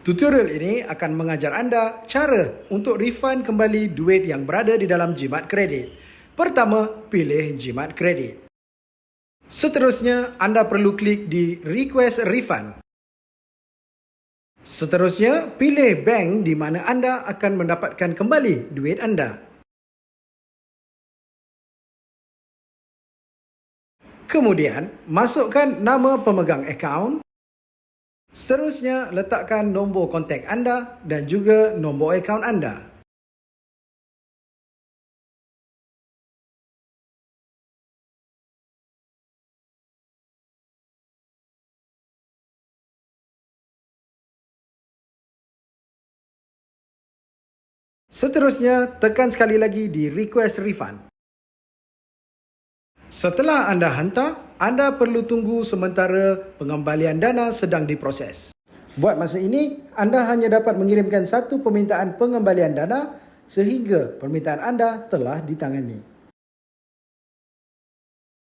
Tutorial ini akan mengajar anda cara untuk refund kembali duit yang berada di dalam jimat kredit. Pertama, pilih jimat kredit. Seterusnya, anda perlu klik di Request Refund. Seterusnya, pilih bank di mana anda akan mendapatkan kembali duit anda. Kemudian, masukkan nama pemegang akaun. Seterusnya, letakkan nombor kontak anda dan juga nombor akaun anda. Seterusnya, tekan sekali lagi di Request Refund. Setelah anda hantar, anda perlu tunggu sementara pengembalian dana sedang diproses. Buat masa ini, anda hanya dapat mengirimkan satu permintaan pengembalian dana sehingga permintaan anda telah ditangani.